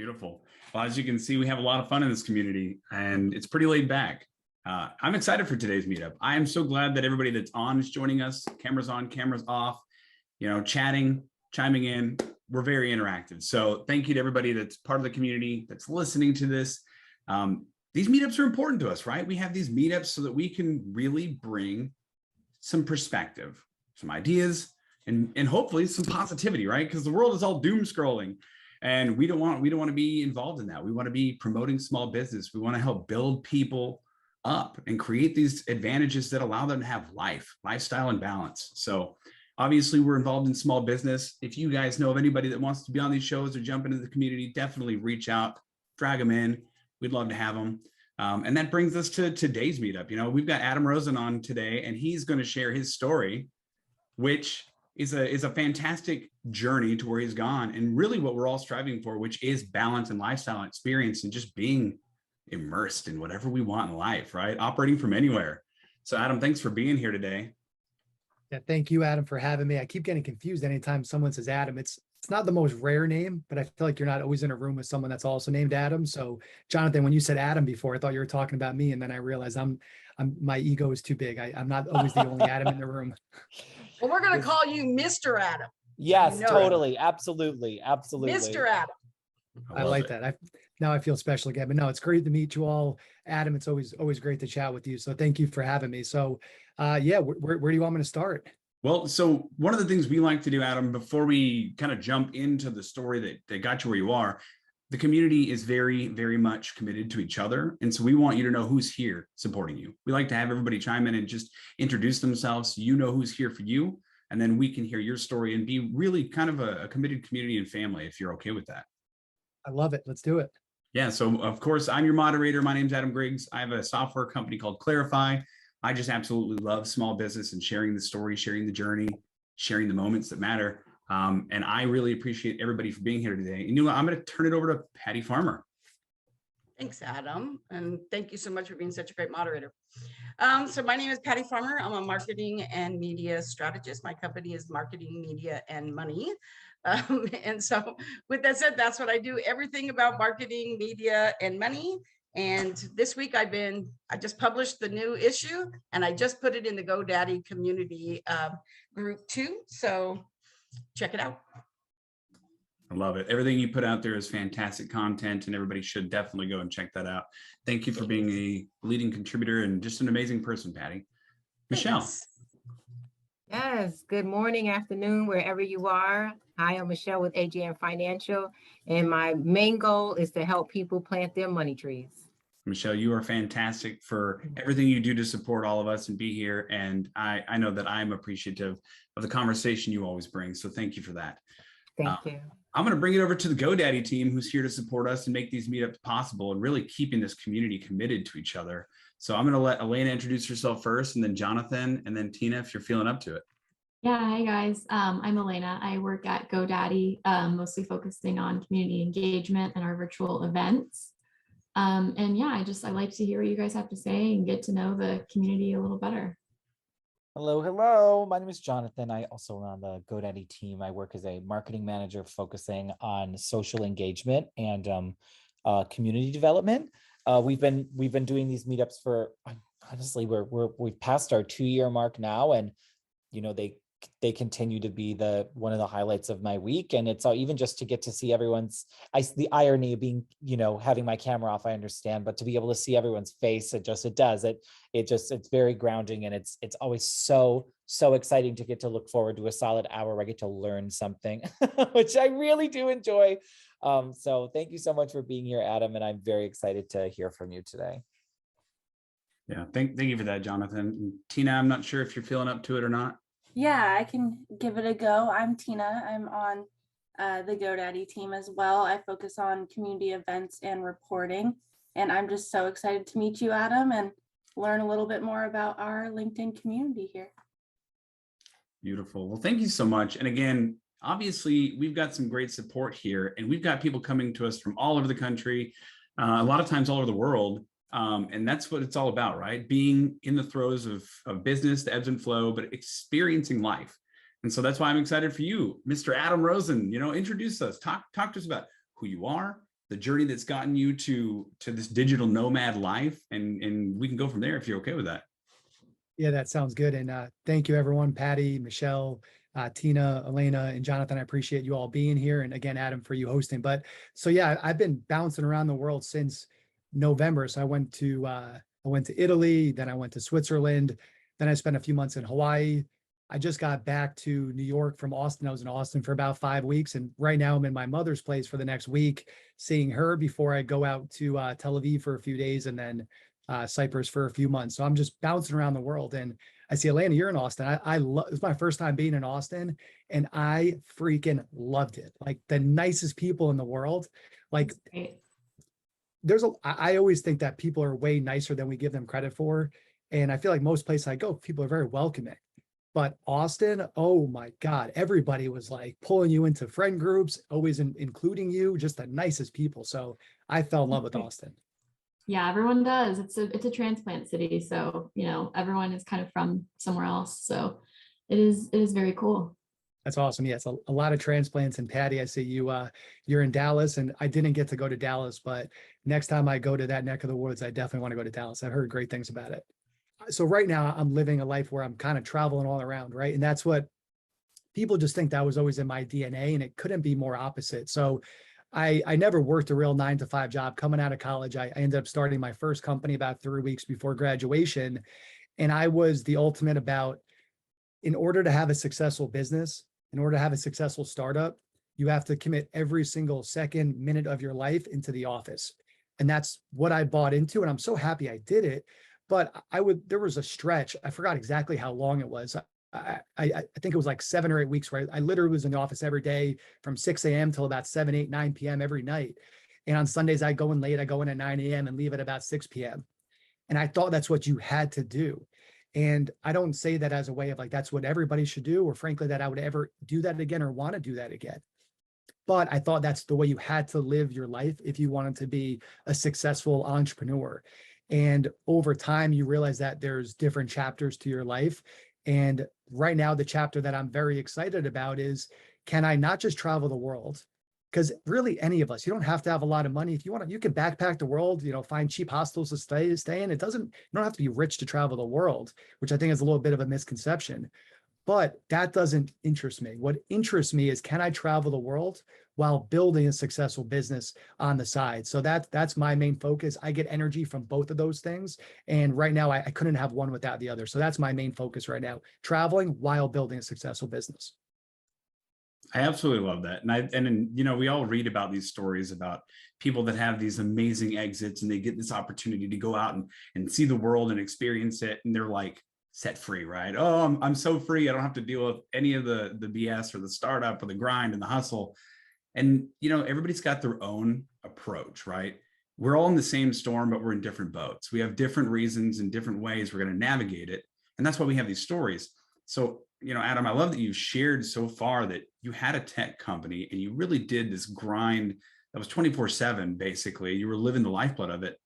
Beautiful. Well, as you can see, we have a lot of fun in this community and it's pretty laid back. I'm excited for today's meetup. I am so glad that everybody that's on is joining us. Cameras on, cameras off, chatting, chiming in. We're very interactive. So thank you to everybody that's part of the community that's listening to this. These meetups are important to us, right? We have these meetups so that we can really bring some perspective, some ideas, and hopefully some positivity, right? Because the world is all doom scrolling. And we don't want to be involved in that. We want to be promoting small business. We want to help build people up and create these advantages that allow them to have lifestyle and balance. So obviously we're involved in small business. If you guys know of anybody that wants to be on these shows or jump into the community, definitely reach out, drag them in. We'd love to have them. And that brings us to today's meetup. We've got Adam Rosen on today, and he's going to share his story, which is a fantastic journey to where he's gone, and really what we're all striving for, which is balance and lifestyle and experience and just being immersed in whatever we want in life, right? Operating from anywhere. So Adam, thanks for being here today. Yeah, thank you, Adam, for having me. I keep getting confused anytime someone says Adam. It's not the most rare name, but I feel like you're not always in a room with someone that's also named Adam. So Jonathan, when you said Adam before, I thought you were talking about me, and then I realized my ego is too big. I'm not always the only Adam in the room. Well, we're going to call you Mr. Adam. Yes, totally. Absolutely. Mr. Adam. I like that. Now I feel special again, but no, it's great to meet you all. Adam, it's always great to chat with you. So thank you for having me. So yeah, where do you want me to start? Well, so one of the things we like to do, Adam, before we kind of jump into the story that got you where you are, the community is very, very much committed to each other. And so we want you to know who's here supporting you. We like to have everybody chime in and just introduce themselves. So you know who's here for you. And then we can hear your story and be really kind of a committed community and family, if you're okay with that. I love it. Let's do it. Yeah. So of course, I'm your moderator. My name's Adam Griggs. I have a software company called CLARAfi. I just absolutely love small business and sharing the story, sharing the journey, sharing the moments that matter. And I really appreciate everybody for being here today. And I'm going to turn it over to Patty Farmer. Thanks, Adam. And thank you so much for being such a great moderator. So my name is Patty Farmer. I'm a marketing and media strategist. My company is Marketing, Media, and Money. And so with that said, that's what I do. Everything about marketing, media, and money. And this week I just published the new issue, and I just put it in the GoDaddy community group too. So check it out. I love it. Everything you put out there is fantastic content, and everybody should definitely go and check that out. Thank you for being a leading contributor and just an amazing person, Patty. Michelle. Yes, good morning, afternoon, wherever you are. Hi, I'm Michelle with AGM Financial, and my main goal is to help people plant their money trees. Michelle, you are fantastic for everything you do to support all of us and be here. And I know that I'm appreciative of the conversation you always bring. So thank you for that. Thank you. I'm going to bring it over to the GoDaddy team, who's here to support us and make these meetups possible and really keeping this community committed to each other. So I'm going to let Elena introduce herself first, and then Jonathan, and then Tina, if you're feeling up to it. Yeah, hi guys. I'm Elena. I work at GoDaddy, mostly focusing on community engagement and our virtual events. And yeah, I like to hear what you guys have to say and get to know the community a little better. Hello. My name is Jonathan. I also run the GoDaddy team. I work as a marketing manager focusing on social engagement and community development. We've been doing these meetups for, honestly, we've passed our 2-year mark now, and they continue to be one of the highlights of my week. And it's even just to get to see everyone's, the irony of being, having my camera off, I understand, but to be able to see everyone's face, it's very grounding. And it's always so exciting to get to look forward to a solid hour where I get to learn something, which I really do enjoy. So thank you so much for being here, Adam. And I'm very excited to hear from you today. Yeah, thank you for that, Jonathan. Tina, I'm not sure if you're feeling up to it or not. Yeah, I can give it a go. I'm Tina. I'm on the GoDaddy team as well. I focus on community events and reporting, and I'm just so excited to meet you, Adam, and learn a little bit more about our LinkedIn community here. Beautiful. Well, thank you so much. And again, obviously, we've got some great support here, and we've got people coming to us from all over the country, a lot of times all over the world. And that's what it's all about, right? Being in the throes of business, the ebbs and flow, but experiencing life. And so that's why I'm excited for you, Mr. Adam Rosen. Introduce us, talk to us about who you are, the journey that's gotten you to this digital nomad life, and we can go from there if you're okay with that. Yeah, that sounds good. And thank you, everyone. Patty, Michelle, Tina, Elena, and Jonathan. I appreciate you all being here. And again, Adam, for you hosting. But so yeah, I've been bouncing around the world since November. So I went to Italy, then I went to Switzerland, then I spent a few months in Hawaii. I just got back to New York from Austin. I was in Austin for about 5 weeks. And right now I'm in my mother's place for the next week, seeing her before I go out to Tel Aviv for a few days and then Cyprus for a few months. So I'm just bouncing around the world. And I see, Elena, you're in Austin. I love, it's my first time being in Austin and I freaking loved it. Like the nicest people in the world. Like I always think that people are way nicer than we give them credit for. And I feel like most places I go, people are very welcoming. But Austin, oh my God, everybody was like pulling you into friend groups, always including you, just the nicest people. So I fell in love with Austin. Yeah, everyone does. It's a transplant city. So, you know, everyone is kind of from somewhere else. So it is very cool. That's awesome. Yeah, it's a lot of transplants. And Patty, I see you're in Dallas, and I didn't get to go to Dallas, but next time I go to that neck of the woods, I definitely want to go to Dallas. I've heard great things about it. So right now I'm living a life where I'm kind of traveling all around, right? And that's what people just think that was always in my DNA, and it couldn't be more opposite. So I never worked a real 9-to-5 job. Coming out of college, I ended up starting my first company about 3 weeks before graduation. And I was the ultimate about, in order to have a successful business, in order to have a successful startup, you have to commit every single second, minute of your life into the office. And that's what I bought into. And I'm so happy I did it. But there was a stretch, I forgot exactly how long it was. I think it was like 7 or 8 weeks where I literally was in the office every day from 6 a.m. till about 7, 8, 9 p.m. every night. And on Sundays, I go in late, I go in at 9 a.m. and leave at about 6 p.m. And I thought that's what you had to do. And I don't say that as a way of like, that's what everybody should do, or frankly, that I would ever do that again or want to do that again. But I thought that's the way you had to live your life if you wanted to be a successful entrepreneur. And over time, you realize that there's different chapters to your life. And right now, the chapter that I'm very excited about is, can I not just travel the world? Because really, any of us, you don't have to have a lot of money. If you want to, you can backpack the world, you know, find cheap hostels to stay in. You don't have to be rich to travel the world, which I think is a little bit of a misconception. But that doesn't interest me. What interests me is, can I travel the world while building a successful business on the side? So that's my main focus. I get energy from both of those things. And right now I couldn't have one without the other. So that's my main focus right now, traveling while building a successful business. I absolutely love that. And you know, we all read about these stories about people that have these amazing exits and they get this opportunity to go out and see the world and experience it. And they're like, set free, right? Oh, I'm so free. I don't have to deal with any of the BS or the startup or the grind and the hustle. And, you know, everybody's got their own approach, right? We're all in the same storm, but we're in different boats. We have different reasons and different ways we're going to navigate it. And that's why we have these stories. So, you know, Adam, I love that you shared so far that you had a tech company and you really did this grind that was 24/7, basically. You were living the lifeblood of it.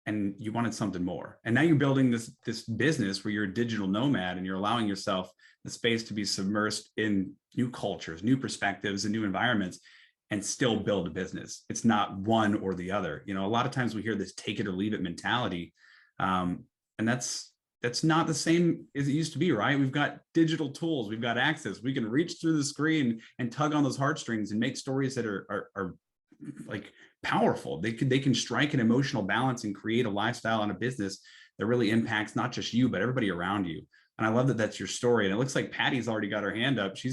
And you wanted something more. And now you're building this business where you're a digital nomad and you're allowing yourself the space to be submersed in new cultures, new perspectives, and new environments, and still build a business. It's not one or the other. You know, a lot of times we hear this take it or leave it mentality. And that's not the same as it used to be, right? We've got digital tools, we've got access. We can reach through the screen and tug on those heartstrings and make stories that are like powerful. They can strike an emotional balance and create a lifestyle and a business that really impacts not just you, but everybody around you. And I love that that's your story. And it looks like Patty's already got her hand up. She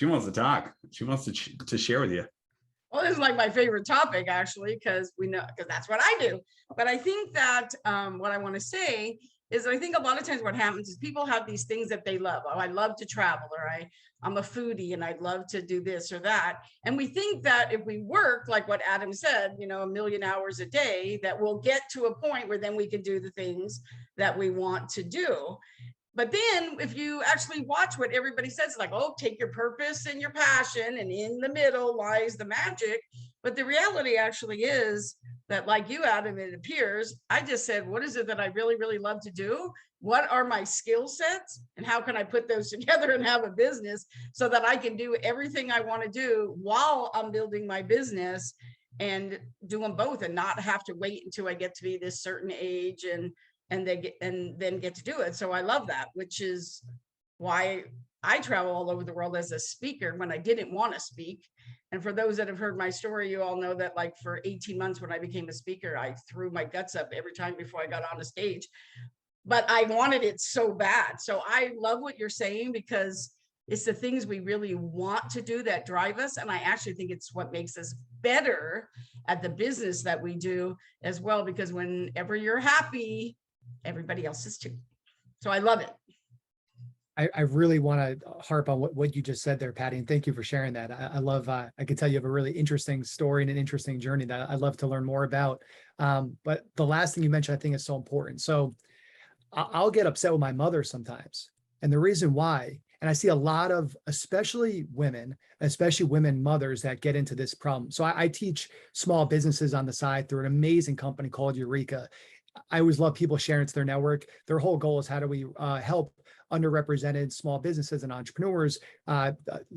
wants to talk. She wants to share with you. Well, this is like my favorite topic, actually, because that's what I do. But I think that what I want to say is, I think a lot of times what happens is people have these things that they love. Oh, I love to travel, or I'm a foodie and I'd love to do this or that. And we think that if we work, like what Adam said, you know, 1 million hours a day, that we'll get to a point where then we can do the things that we want to do. But then if you actually watch what everybody says, like, oh, take your purpose and your passion, and in the middle lies the magic. But the reality actually is that, like you, Adam, it appears, I just said, what is it that I really, really love to do? What are my skill sets? And how can I put those together and have a business so that I can do everything I want to do while I'm building my business? and do them both and not have to wait until I get to be this certain age and then get to do it. So I love that, which is why I travel all over the world as a speaker when I didn't want to speak. And for those that have heard my story, you all know that like for 18 months when I became a speaker, I threw my guts up every time before I got on the stage, but I wanted it so bad. So I love what you're saying, because it's the things we really want to do that drive us. And I actually think it's what makes us better at the business that we do as well, because whenever you're happy, everybody else is too. So I love it. I really want to harp on what you just said there, Patty, and thank you for sharing that. I love, I can tell you have a really interesting story and an interesting journey that I'd love to learn more about. But the last thing you mentioned, I think is so important. So I'll get upset with my mother sometimes. And the reason why, and I see a lot of, especially women mothers that get into this problem. So I teach small businesses on the side through an amazing company called Eureka. I always love people sharing to their network. Their whole goal is how do we help underrepresented small businesses and entrepreneurs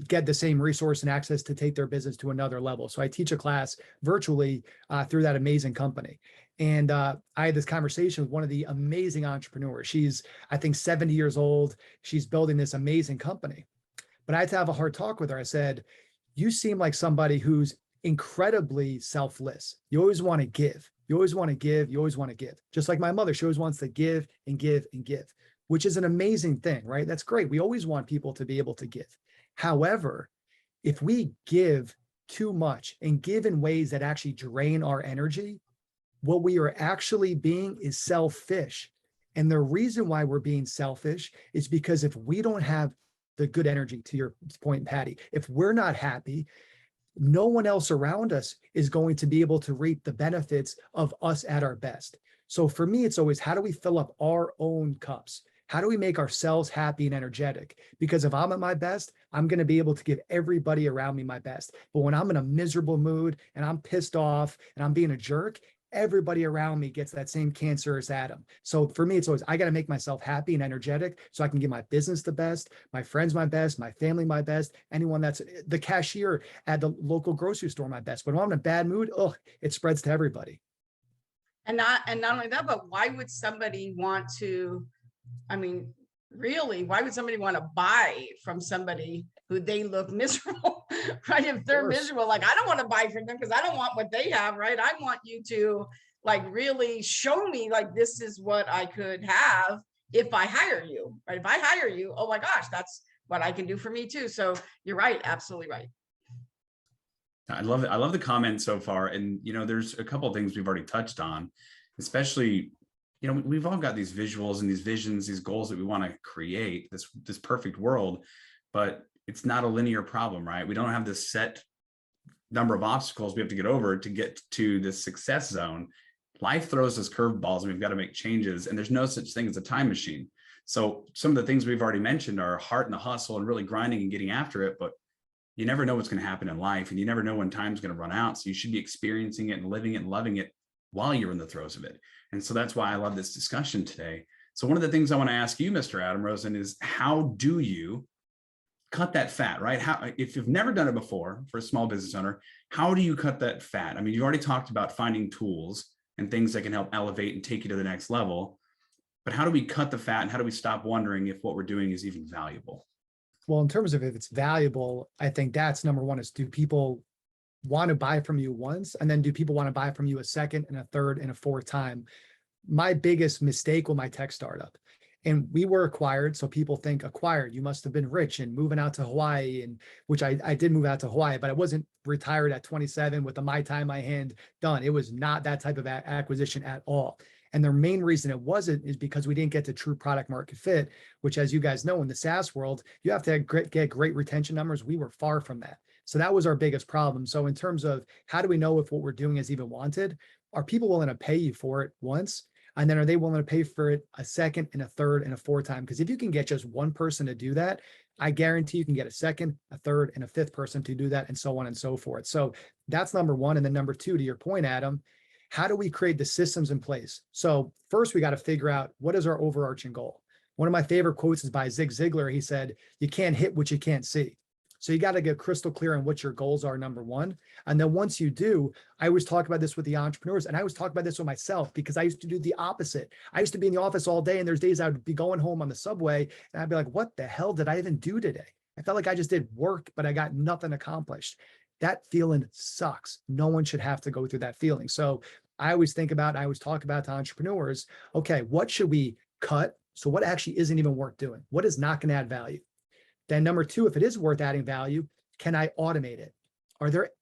get the same resource and access to take their business to another level. So I teach a class virtually through that amazing company. And I had this conversation with one of the amazing entrepreneurs. She's, I think, 70 years old. She's building this amazing company. But I had to have a hard talk with her. I said, you seem like somebody who's incredibly selfless. You always want to give. You always want to give. You always want to give. Just like my mother, she always wants to give and give and give, which is an amazing thing, right? That's great. We always want people to be able to give. However, if we give too much and give in ways that actually drain our energy, what we are actually being is selfish. And the reason why we're being selfish is because if we don't have the good energy, to your point, Patty, if we're not happy, no one else around us is going to be able to reap the benefits of us at our best. So for me, it's always, how do we fill up our own cups? How do we make ourselves happy and energetic? Because if I'm at my best, I'm going to be able to give everybody around me my best. But when I'm in a miserable mood and I'm pissed off and I'm being a jerk, everybody around me gets that same cancerous Adam. So for me, it's always, I got to make myself happy and energetic so I can give my business the best, my friends my best, my family my best, anyone that's the cashier at the local grocery store my best. But when I'm in a bad mood, it spreads to everybody. And not only that, but why would somebody want to, I mean, really, why would somebody want to buy from somebody who they look miserable, right? If they're miserable, like, I don't want to buy from them because I don't want what they have, right? I want you to like really show me like, this is what I could have if I hire you, right? If I hire you, oh my gosh, that's what I can do for me too. So you're right. Absolutely right. I love it. I love the comments so far. And, you know, there's a couple of things we've already touched on, especially, you know, we've all got these visuals and these visions, these goals that we want to create, this perfect world, but it's not a linear problem, right? We don't have this set number of obstacles we have to get over to get to this success zone. Life throws us curveballs and we've got to make changes, and there's no such thing as a time machine. So some of the things we've already mentioned are heart and the hustle and really grinding and getting after it, but you never know what's going to happen in life, and you never know when time's going to run out. So you should be experiencing it and living it and loving it while you're in the throes of it. And so that's why I love this discussion today. So one of the things I want to ask you, Mr. Adam Rosen, is how do you cut that fat, right? How, if you've never done it before for a small business owner, how do you cut that fat? I mean, you already talked about finding tools and things that can help elevate and take you to the next level, but how do we cut the fat and how do we stop wondering if what we're doing is even valuable? Well, in terms of if it's valuable, I think that's number one, is do people want to buy from you once? And then do people want to buy from you a second and a third and a fourth time? My biggest mistake with my tech startup, and we were acquired. So people think acquired, you must have been rich and moving out to Hawaii, and which I did move out to Hawaii, but I wasn't retired at 27 with the My Time, My Hand done. It was not that type of acquisition at all. And the main reason it wasn't is because we didn't get to true product market fit, which, as you guys know, in the SaaS world, you have to get great retention numbers. We were far from that. So that was our biggest problem. So in terms of how do we know if what we're doing is even wanted, are people willing to pay you for it once? And then are they willing to pay for it a second and a third and a fourth time? Because if you can get just one person to do that, I guarantee you can get a second, a third, and a fifth person to do that, and so on and so forth. So that's number one. And then number two, to your point, Adam, how do we create the systems in place? So first, we got to figure out what is our overarching goal. One of my favorite quotes is by Zig Ziglar. He said, "You can't hit what you can't see." So you got to get crystal clear on what your goals are, number one. And then once you do, I always talk about this with the entrepreneurs, and I always talk about this with myself because I used to do the opposite. I used to be in the office all day, and there's days I would be going home on the subway and I'd be like, what the hell did I even do today? I felt like I just did work, but I got nothing accomplished. That feeling sucks. No one should have to go through that feeling. So I always talk about to entrepreneurs, okay, what should we cut? So what actually isn't even worth doing? What is not going to add value? Then number two, if it is worth adding value, can I automate it?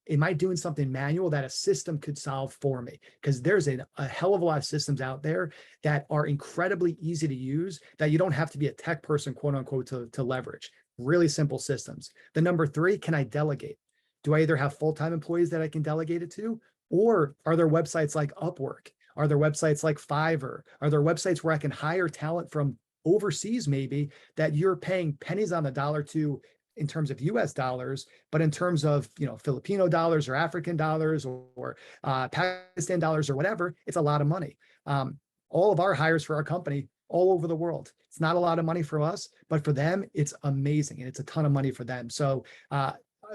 Am I doing something manual that a system could solve for me? Because there's a hell of a lot of systems out there that are incredibly easy to use that you don't have to be a tech person, quote unquote, to leverage. Really simple systems. The number three, can I delegate? Do I either have full-time employees that I can delegate it to? Or are there websites like Upwork? Are there websites like Fiverr? Are there websites where I can hire talent from overseas maybe that you're paying pennies on the dollar to in terms of US dollars, but in terms of, Filipino dollars or African dollars or Pakistan dollars or whatever, it's a lot of money. All of our hires for our company all over the world. It's not a lot of money for us, but for them, it's amazing. And it's a ton of money for them. So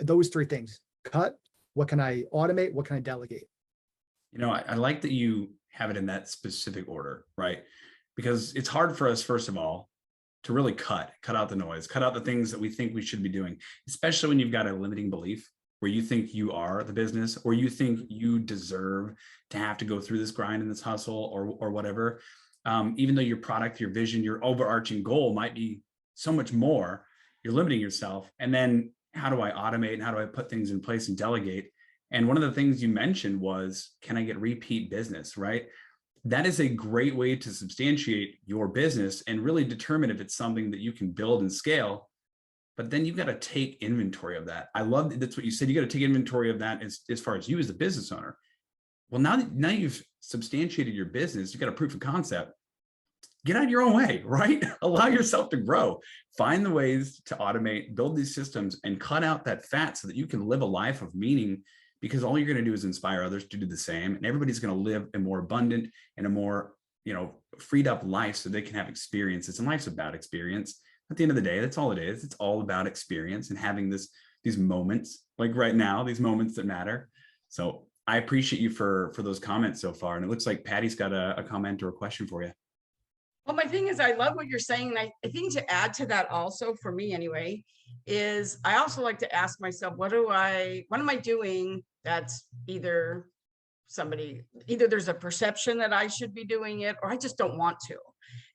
those three things: cut, what can I automate, what can I delegate? I like that you have it in that specific order, right? Because it's hard for us, first of all, to really cut out the noise, cut out the things that we think we should be doing, especially when you've got a limiting belief where you think you are the business, or you think you deserve to have to go through this grind and this hustle or whatever. Even though your product, your vision, your overarching goal might be so much more, you're limiting yourself. And then how do I automate and how do I put things in place and delegate? And one of the things you mentioned was, can I get repeat business, right? That is a great way to substantiate your business and really determine if it's something that you can build and scale. But then you've got to take inventory of that. I love that. That's what you said. You got to take inventory of that as far as you as the business owner. Well, now you've substantiated your business, you've got a proof of concept. Get out of your own way, right? Allow yourself to grow. Find the ways to automate, build these systems, and cut out that fat so that you can live a life of meaning, because all you're going to do is inspire others to do the same. And everybody's going to live a more abundant and a more, freed up life so they can have experiences. And life's about experience. At the end of the day, that's all it is. It's all about experience and having these moments, like right now, these moments that matter. So I appreciate you for those comments so far. And it looks like Patty's got a comment or a question for you. Well, my thing is, I love what you're saying. And I think to add to that also, for me anyway, is I also like to ask myself, what am I doing that's either there's a perception that I should be doing it, or I just don't want to.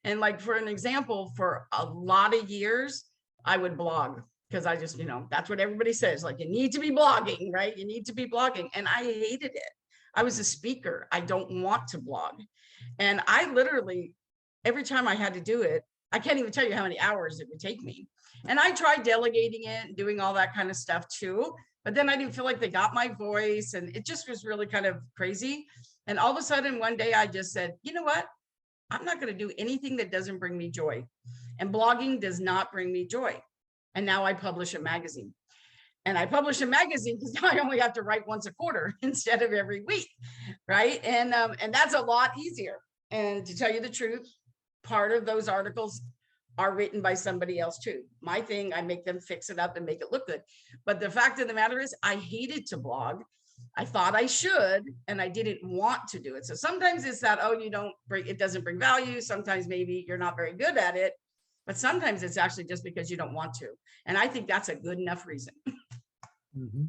And like, for an example, for a lot of years, I would blog because I just, that's what everybody says, like, you need to be blogging, right? You need to be blogging. And I hated it. I was a speaker. I don't want to blog. And I literally, every time I had to do it, I can't even tell you how many hours it would take me. And I tried delegating it and doing all that kind of stuff too. But then I didn't feel like they got my voice, and it just was really kind of crazy. And all of a sudden one day I just said, you know what? I'm not going to do anything that doesn't bring me joy. And blogging does not bring me joy. And now I publish a magazine. And I publish a magazine because now I only have to write once a quarter instead of every week, right? And that's a lot easier. And to tell you the truth, part of those articles are written by somebody else too. My thing, I make them fix it up and make it look good. But the fact of the matter is, I hated to blog. I thought I should, and I didn't want to do it. So sometimes it's that, it doesn't bring value. Sometimes maybe you're not very good at it, but sometimes it's actually just because you don't want to. And I think that's a good enough reason. Mm-hmm.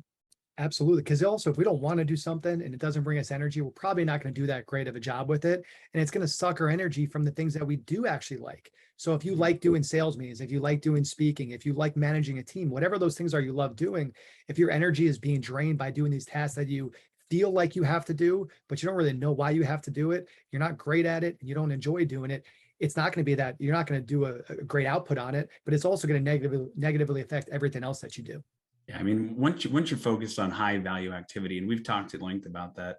Absolutely. Because also, if we don't want to do something and it doesn't bring us energy, we're probably not going to do that great of a job with it. And it's going to suck our energy from the things that we do actually like. So if you like doing sales meetings, if you like doing speaking, if you like managing a team, whatever those things are you love doing, if your energy is being drained by doing these tasks that you feel like you have to do, but you don't really know why you have to do it, you're not great at it, and you don't enjoy doing it, it's not going to be that you're not going to do a great output on it, but it's also going to negatively affect everything else that you do. Yeah, I mean, once you're focused on high value activity, and we've talked at length about that,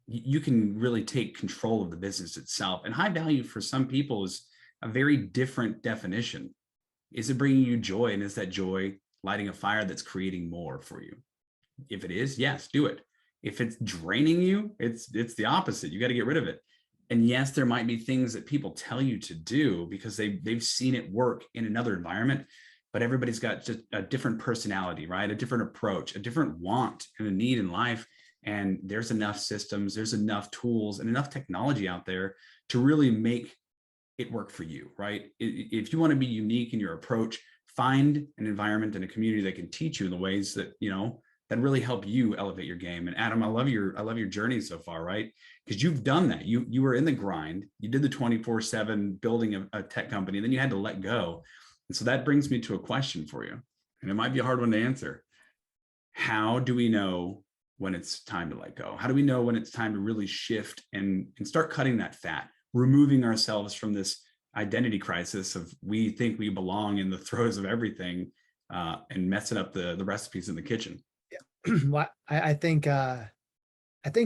you can really take control of the business itself. And high value for some people is a very different definition. Is it bringing you joy? And is that joy lighting a fire that's creating more for you? If it is, yes, do it. If it's draining you, it's the opposite. You got to get rid of it. And yes, there might be things that people tell you to do because they've seen it work in another environment. but everybody's got just a different personality, right? A different approach, a different want and a need in life. And there's enough systems, there's enough tools and enough technology out there to really make it work for you, right? If you want to be unique in your approach, find an environment and a community that can teach you in the ways that, that really help you elevate your game. And Adam, I love your journey so far, right? Because you've done that. You were in the grind, you did the 24/7 building a tech company, and then you had to let go. And so that brings me to a question for you. And it might be a hard one to answer. How do we know when it's time to let go? How do we know when it's time to really shift and start cutting that fat, removing ourselves from this identity crisis of we think we belong in the throes of everything and messing up the recipes in the kitchen? Yeah. Well, I think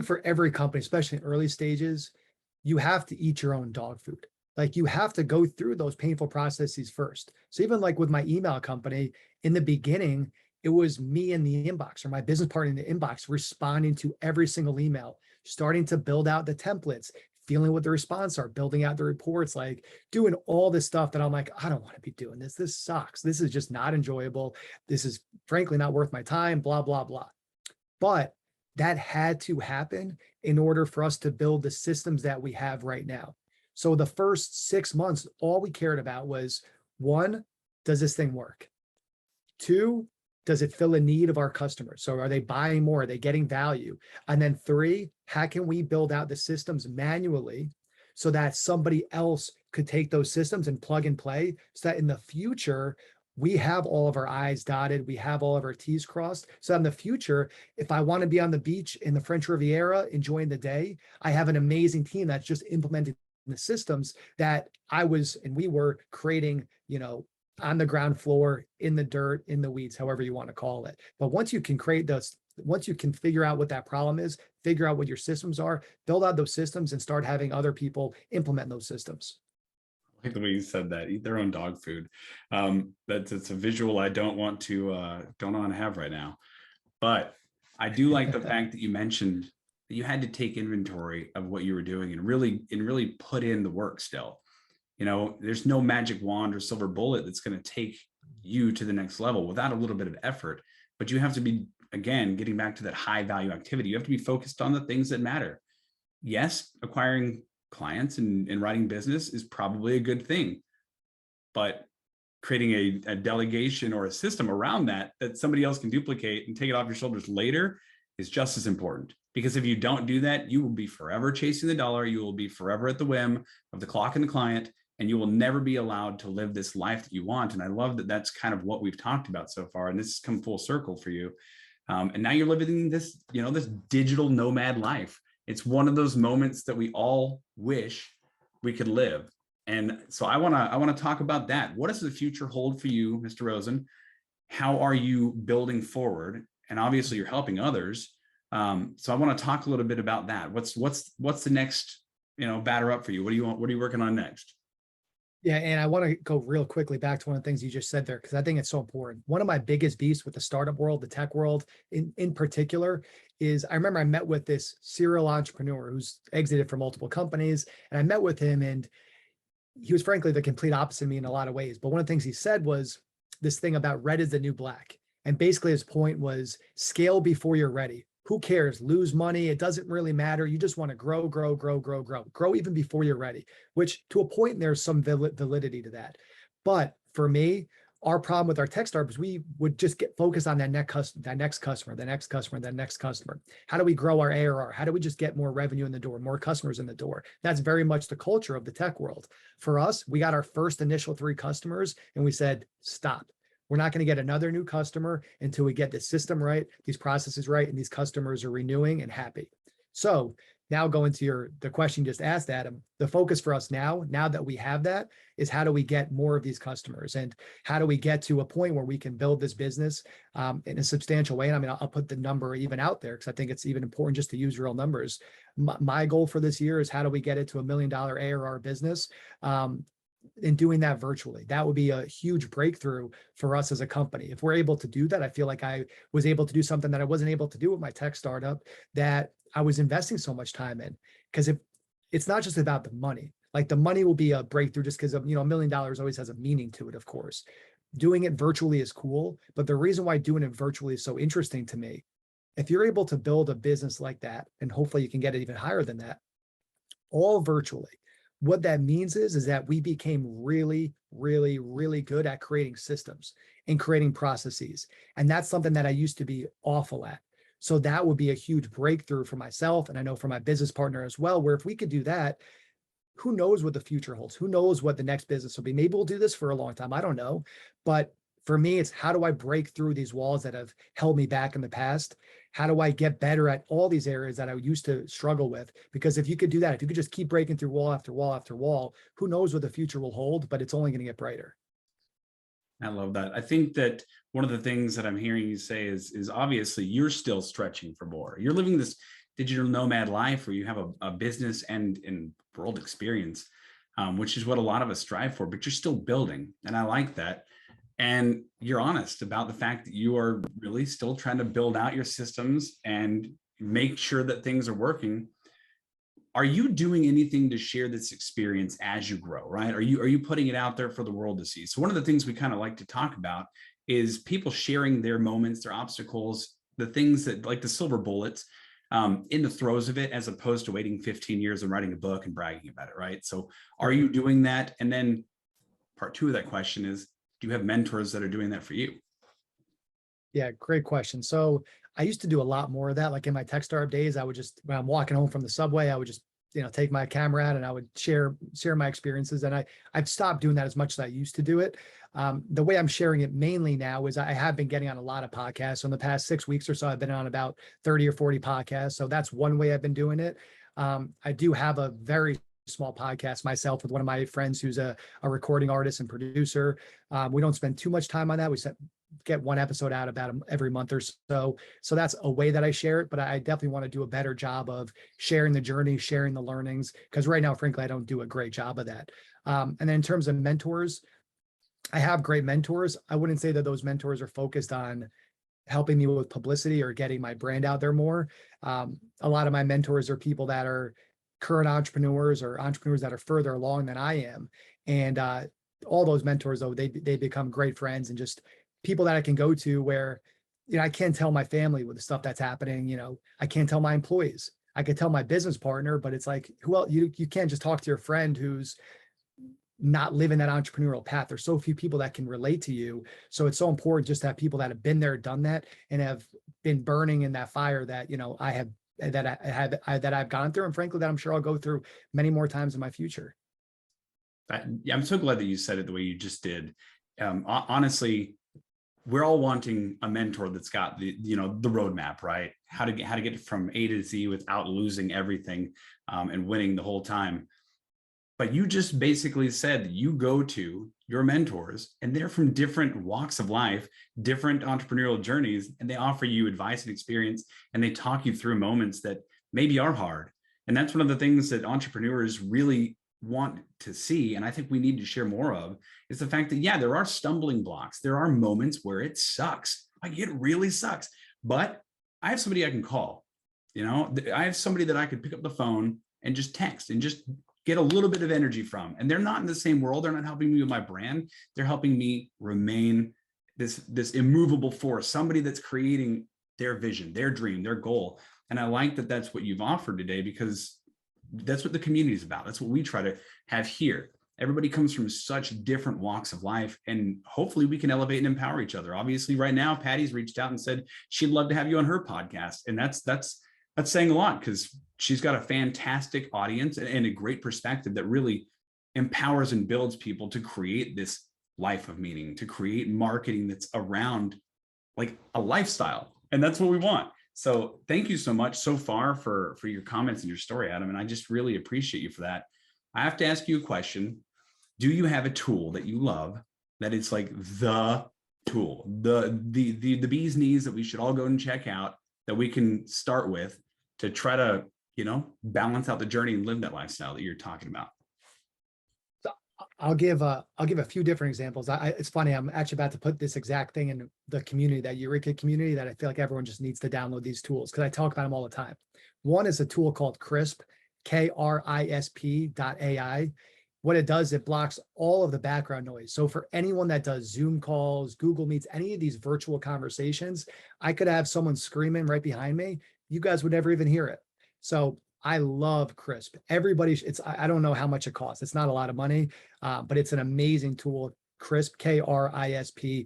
for every company, especially in early stages, you have to eat your own dog food. Like you have to go through those painful processes first. So even like with my email company, in the beginning, it was me in the inbox or my business partner in the inbox responding to every single email, starting to build out the templates, feeling what the response are, building out the reports, like doing all this stuff that I'm like, I don't want to be doing this. This sucks. This is just not enjoyable. This is frankly not worth my time, blah, blah, blah. But that had to happen in order for us to build the systems that we have right now. So the first 6 months, all we cared about was, 1, does this thing work? 2, does it fill a need of our customers? So are they buying more? Are they getting value? And then 3, how can we build out the systems manually so that somebody else could take those systems and plug and play so that in the future, we have all of our I's dotted, we have all of our T's crossed. So in the future, if I want to be on the beach in the French Riviera, enjoying the day, I have an amazing team that's just implemented the systems that we were creating, on the ground floor, in the dirt, in the weeds, however you want to call it. But once you can create those, once you can figure out what that problem is, figure out what your systems are, build out those systems and start having other people implement those systems. I like the way you said that, eat their own dog food. It's a visual I don't want to have right now. But I do like the fact that you mentioned that you had to take inventory of what you were doing and really put in the work still. There's no magic wand or silver bullet that's going to take you to the next level without a little bit of effort. But you have to be, again, getting back to that high value activity. You have to be focused on the things that matter. Yes, acquiring clients and writing business is probably a good thing, but creating a delegation or a system around that somebody else can duplicate and take it off your shoulders later is just as important. Because if you don't do that, you will be forever chasing the dollar. You will be forever at the whim of the clock and the client, and you will never be allowed to live this life that you want. And I love that that's kind of what we've talked about so far. And this has come full circle for you. And now you're living this, this digital nomad life. It's one of those moments that we all wish we could live. And so I want to talk about that. What does the future hold for you, Mr. Rosen? How are you building forward? And obviously you're helping others. So I want to talk a little bit about that. What's the next, batter up for you? What are you working on next? Yeah, and I want to go real quickly back to one of the things you just said there, because I think it's so important. One of my biggest beasts with the startup world, the tech world in particular, is I remember I met with this serial entrepreneur who's exited from multiple companies, and I met with him, and he was frankly the complete opposite of me in a lot of ways. But one of the things he said was this thing about red is the new black. And basically his point was scale before you're ready. Who cares? Lose money. It doesn't really matter. You just want to grow even before you're ready, which to a point, there's some validity to that. But for me, our problem with our tech startups, we would just get focused on that next customer. How do we grow our ARR? How do we just get more revenue in the door, more customers in the door? That's very much the culture of the tech world. For us, we got our first initial 3 customers and we said, stop. We're not going to get another new customer until we get the system right, these processes right, and these customers are renewing and happy. So now going to the question you just asked, Adam, the focus for us now that we have that, is how do we get more of these customers, and how do we get to a point where we can build this business in a substantial way? And I mean, I'll put the number even out there because I think it's even important just to use real numbers. My goal for this year is how do we get it to $1 million ARR business? And doing that virtually, that would be a huge breakthrough for us as a company. If we're able to do that, I feel like I was able to do something that I wasn't able to do with my tech startup that I was investing so much time in. Because it's not just about the money, like the money will be a breakthrough just because of, $1 million always has a meaning to it, of course. doing it virtually is cool, but the reason why doing it virtually is so interesting to me, if you're able to build a business like that, and hopefully you can get it even higher than that, all virtually, what that means is that we became really, really, really good at creating systems and creating processes. And that's something that I used to be awful at. So that would be a huge breakthrough for myself. And I know for my business partner as well, where if we could do that, who knows what the future holds? Who knows what the next business will be? Maybe we'll do this for a long time. I don't know. But for me, it's how do I break through these walls that have held me back in the past? How do I get better at all these areas that I used to struggle with? Because if you could do that, if you could just keep breaking through wall after wall after wall, who knows what the future will hold, but it's only going to get brighter. I love that. I think that one of the things that I'm hearing you say is obviously you're still stretching for more. You're living this digital nomad life where you have a business and world experience, which is what a lot of us strive for, but you're still building. And I like that. And you're honest about the fact that you are really still trying to build out your systems and make sure that things are working. Are you doing anything to share this experience as you grow, right? Are you putting it out there for the world to see? So one of the things we kind of like to talk about is people sharing their moments, their obstacles, the things that like the silver bullets in the throes of it, as opposed to waiting 15 years and writing a book and bragging about it, right? So are you doing that? And then part two of that question is, do you have mentors that are doing that for you? Yeah, great question. So I used to do a lot more of that. Like in my tech startup days, I would just, when I'm walking home from the subway, I would just, take my camera out and I would share my experiences. And I've stopped doing that as much as I used to do it. The way I'm sharing it mainly now is I have been getting on a lot of podcasts. So in the past 6 weeks or so, I've been on about 30 or 40 podcasts. So that's one way I've been doing it. I do have a very small podcast myself with one of my friends who's a recording artist and producer. We don't spend too much time on that. We get one episode out about every month or so. So that's a way that I share it, but I definitely want to do a better job of sharing the journey, sharing the learnings, because right now, frankly, I don't do a great job of that. And then in terms of mentors, I have great mentors. I wouldn't say that those mentors are focused on helping me with publicity or getting my brand out there more. A lot of my mentors are people that are current entrepreneurs or entrepreneurs that are further along than I am. And all those mentors, though, they become great friends and just people that I can go to where, I can't tell my family with the stuff that's happening. I can't tell my employees. I could tell my business partner, but it's like, who else? You can't just talk to your friend who's not living that entrepreneurial path. There's so few people that can relate to you. So it's so important just to have people that have been there, done that, and have been burning in that fire that, that I've gone through. And frankly, that I'm sure I'll go through many more times in my future. I'm so glad that you said it the way you just did. Honestly, we're all wanting a mentor that's got the roadmap, right? How to get from A to Z without losing everything and winning the whole time. But you just basically said that you go to your mentors and they're from different walks of life, different entrepreneurial journeys, and they offer you advice and experience, and they talk you through moments that maybe are hard. And that's one of the things that entrepreneurs really want to see, and I think we need to share more of, is the fact that, yeah, there are stumbling blocks. There are moments where it sucks. Like, it really sucks. But I have somebody I can call. I have somebody that I could pick up the phone and just text and just get a little bit of energy from. And they're not in the same world. They're not helping me with my brand. They're helping me remain this immovable force, somebody that's creating their vision, their dream, their goal. And I like that that's what you've offered today, because that's what the community is about. That's what we try to have here. Everybody comes from such different walks of life, and hopefully we can elevate and empower each other. Obviously, right now, Patty's reached out and said she'd love to have you on her podcast. And that's saying a lot, because she's got a fantastic audience and a great perspective that really empowers and builds people to create this life of meaning, to create marketing that's around like a lifestyle. And that's what we want. So thank you so much so far for your comments and your story, Adam. And I just really appreciate you for that. I have to ask you a question. Do you have a tool that you love that it's like the tool, the bee's knees that we should all go and check out, that we can start with to try to, balance out the journey and live that lifestyle that you're talking about? So I'll give a few different examples. It's funny, I'm actually about to put this exact thing in the community, that Eureka community, that I feel like everyone just needs to download these tools, because I talk about them all the time. One is a tool called CRISP, KRISP.ai. what it does, it blocks all of the background noise. So for anyone that does Zoom calls, Google Meets, any of these virtual conversations, I could have someone screaming right behind me. You guys would never even hear it. So I love Crisp. Everybody, I don't know how much it costs. It's not a lot of money, but it's an amazing tool. Crisp, KRISP.ai.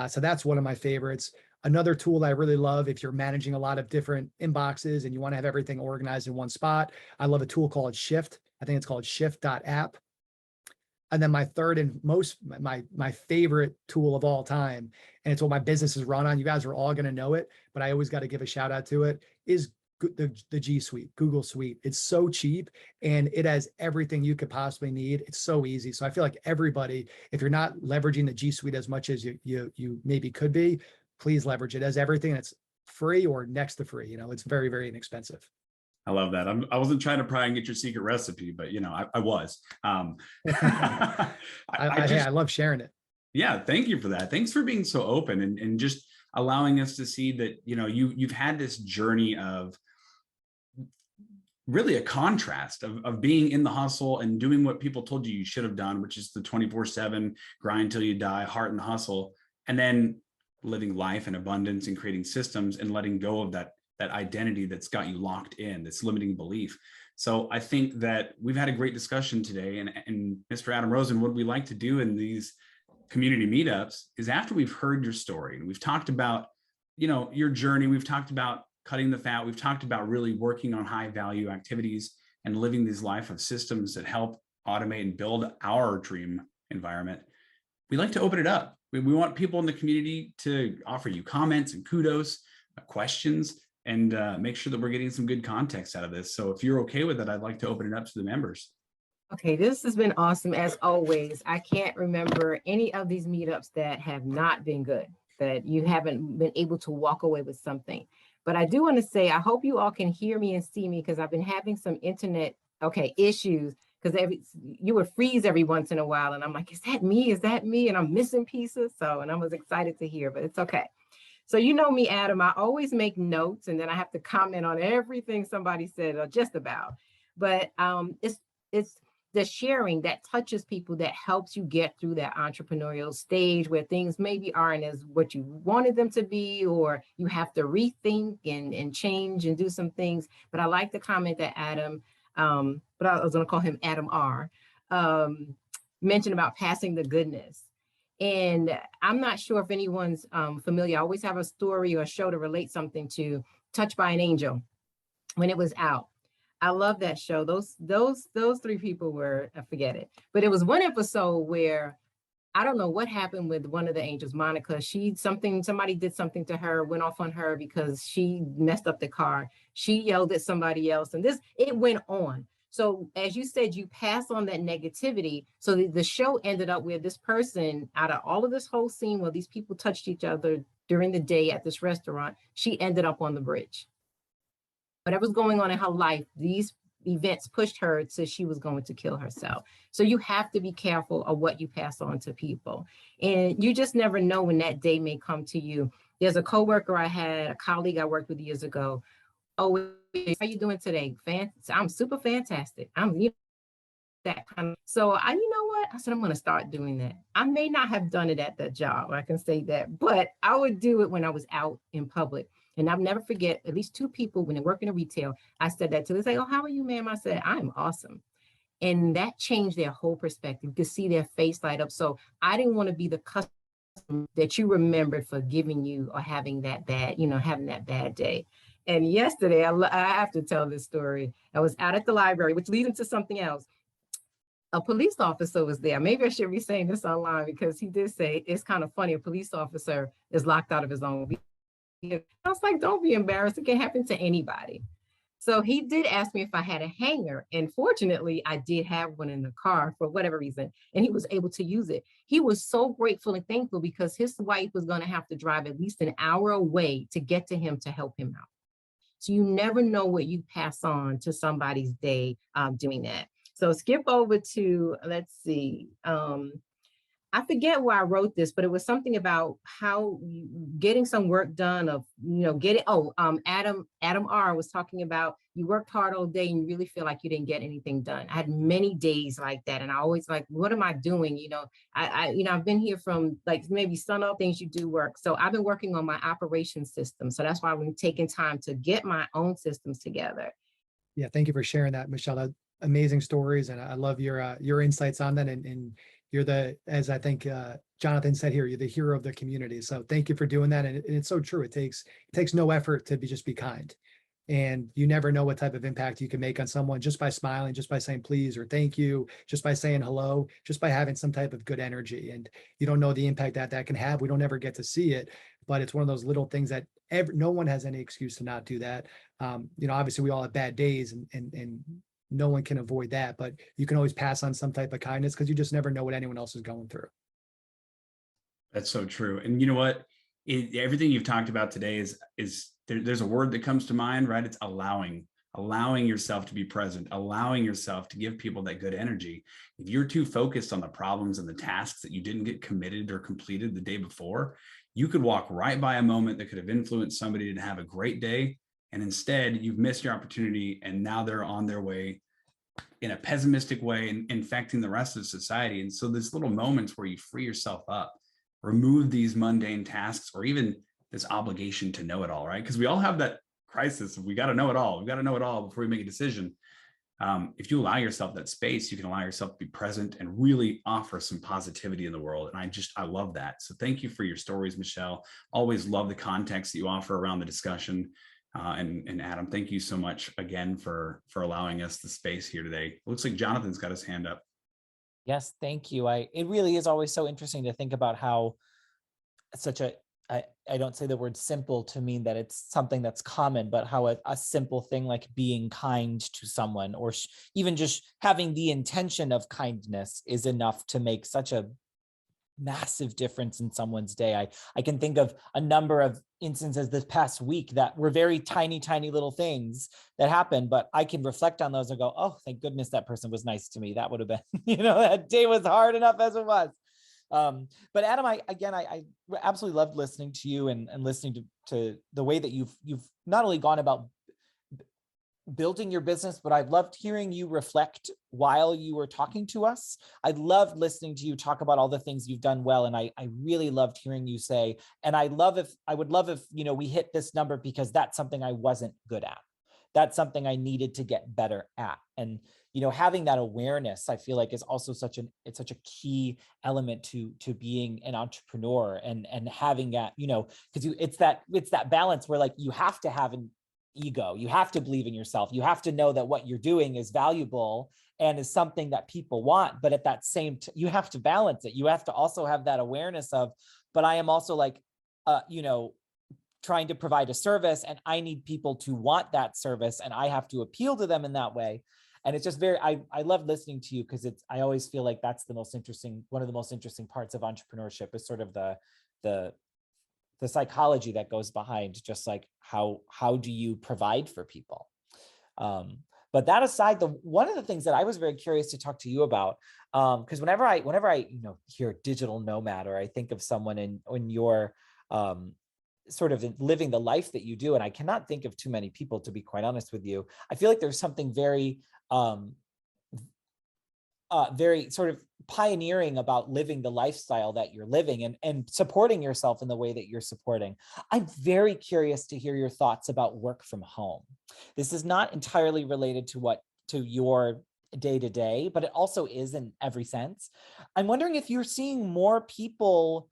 So that's one of my favorites. Another tool I really love if you're managing a lot of different inboxes and you want to have everything organized in one spot, I love a tool called Shift. I think it's called shift.app. And then my third and my favorite tool of all time, and it's what my business is run on. You guys are all going to know it, but I always got to give a shout out to it, is the G Suite, Google Suite. It's so cheap and it has everything you could possibly need. It's so easy. So I feel like everybody, if you're not leveraging the G Suite as much as you maybe could be, please leverage it. It has everything. It's free or next to free. It's very, very inexpensive. I love that. I wasn't trying to pry and get your secret recipe, but I was. I love sharing it. Yeah, thank you for that. Thanks for being so open and just allowing us to see that, you've had this journey of really a contrast of being in the hustle and doing what people told you should have done, which is the 24/7 grind till you die, heart and hustle, and then living life in abundance and creating systems and letting go of that identity that's got you locked in, that's limiting belief. So I think that we've had a great discussion today. And Mr. Adam Rosen, what we like to do in these community meetups is after we've heard your story and we've talked about, your journey, we've talked about cutting the fat, we've talked about really working on high value activities and living this life of systems that help automate and build our dream environment. We like to open it up. We want people in the community to offer you comments and kudos, questions, and make sure that we're getting some good context out of this. So if you're okay with it, I'd like to open it up to the members. Okay, this has been awesome as always. I can't remember any of these meetups that have not been good, that you haven't been able to walk away with something. But I do want to say, I hope you all can hear me and see me because I've been having some internet, issues, because you would freeze every once in a while. And I'm like, is that me? Is that me? And I'm missing pieces. And I was excited to hear, but it's okay. So you know me, Adam, I always make notes and then I have to comment on everything somebody said or just about. But it's the sharing that touches people that helps you get through that entrepreneurial stage where things maybe aren't as what you wanted them to be, or you have to rethink and change and do some things. But I like the comment that Adam, but I was going to call him Adam R, mentioned about passing the goodness. And I'm not sure if anyone's familiar. I always have a story or a show to relate something to Touched by an Angel when it was out. I love that show. Those three people were, I forget it, but it was one episode where I don't know what happened with one of the angels, Monica. Somebody did something to her, went off on her because she messed up the car. She yelled at somebody else, and it went on. So as you said, you pass on that negativity. So the show ended up where this person, out of all of this whole scene where these people touched each other during the day at this restaurant, she ended up on the bridge. Whatever's going on in her life, these events pushed her to she was going to kill herself. So you have to be careful of what you pass on to people. And you just never know when that day may come to you. There's a coworker I had, a colleague I worked with years ago. Oh, how you doing today? I'm super fantastic. That kind of. So you know what? I said, I'm going to start doing that. I may not have done it at that job. I can say that, but I would do it when I was out in public. And I'll never forget, at least two people when they work in retail, I said that to them. They say, oh, how are you, ma'am? I said, I'm awesome. And that changed their whole perspective, to see their face light up. So I didn't want to be the customer that you remembered for giving you or having that bad day. And yesterday, I have to tell this story. I was out at the library, which leads into something else. A police officer was there. Maybe I should be saying this online because he did say it's kind of funny. A police officer is locked out of his own vehicle. I was like, don't be embarrassed. It can happen to anybody. So he did ask me if I had a hanger. And fortunately, I did have one in the car for whatever reason. And he was able to use it. He was so grateful and thankful because his wife was going to have to drive at least an hour away to get to him to help him out. So you never know what you pass on to somebody's day doing that. So skip over to, let's see. I forget where I wrote this, but it was something about how getting some work done of, Adam R was talking about you worked hard all day and you really feel like you didn't get anything done. I had many days like that. And I always like, what am I doing? I've been here from like maybe sun up things you do work. So I've been working on my operation system. So that's why I've been taking time to get my own systems together. Yeah, thank you for sharing that, Michelle. Amazing stories, and I love your insights on that. And you're as I think Jonathan said here, you're the hero of the community. So thank you for doing that. And it's so true. It takes no effort to just be kind, and you never know what type of impact you can make on someone just by smiling, just by saying please or thank you, just by saying hello, just by having some type of good energy. And you don't know the impact that can have. We don't ever get to see it, but it's one of those little things that no one has any excuse to not do that. Obviously we all have bad days, and no one can avoid that, but you can always pass on some type of kindness because you just never know what anyone else is going through. That's so true. And you know what? Everything you've talked about today is there's a word that comes to mind, right? It's allowing yourself to be present, allowing yourself to give people that good energy. If you're too focused on the problems and the tasks that you didn't get committed or completed the day before, you could walk right by a moment that could have influenced somebody to have a great day. And instead you've missed your opportunity, and now they're on their way in a pessimistic way and infecting the rest of society. And so there's little moments where you free yourself up, remove these mundane tasks, or even this obligation to know it all, right? Because we all have that crisis of we got to know it all. We got to know it all before we make a decision. If you allow yourself that space, you can allow yourself to be present and really offer some positivity in the world. And I love that. So thank you for your stories, Michelle. Always love the context that you offer around the discussion. And Adam, thank you so much again for allowing us the space here today. It looks like Jonathan's got his hand up. Yes, thank you. It really is always so interesting to think about how I don't say the word simple to mean that it's something that's common, but how a simple thing like being kind to someone, or even just having the intention of kindness, is enough to make such a massive difference in someone's day. I can think of a number of instances this past week that were very tiny little things that happened, but I can reflect on those and go, oh, thank goodness that person was nice to me. That would have been, that day was hard enough as it was. But Adam, I absolutely loved listening to you and listening to the way that you've not only gone about building your business, but I've loved hearing you reflect while you were talking to us. I loved listening to you talk about all the things you've done well. And I really loved hearing you say, and I would love if, we hit this number because that's something I wasn't good at. That's something I needed to get better at. And, having that awareness, I feel like is also such a key element to being an entrepreneur and having that, because it's that balance where like you have to have an ego. You have to believe in yourself. You have to know that what you're doing is valuable and is something that people want. But at that same time, you have to balance it. You have to also have that awareness of, but I am also like, trying to provide a service, and I need people to want that service, and I have to appeal to them in that way. And it's just I love listening to you because I always feel like that's one of the most interesting parts of entrepreneurship is sort of the psychology that goes behind just like how do you provide for people. But that aside, one of the things that I was very curious to talk to you about, because whenever I hear digital nomad, or I think of someone in your sort of living the life that you do, and I cannot think of too many people, to be quite honest with you, I feel like there's something very very sort of pioneering about living the lifestyle that you're living and supporting yourself in the way that you're supporting. I'm very curious to hear your thoughts about work from home. This is not entirely related to your day-to-day, but it also is in every sense. I'm wondering if you're seeing more people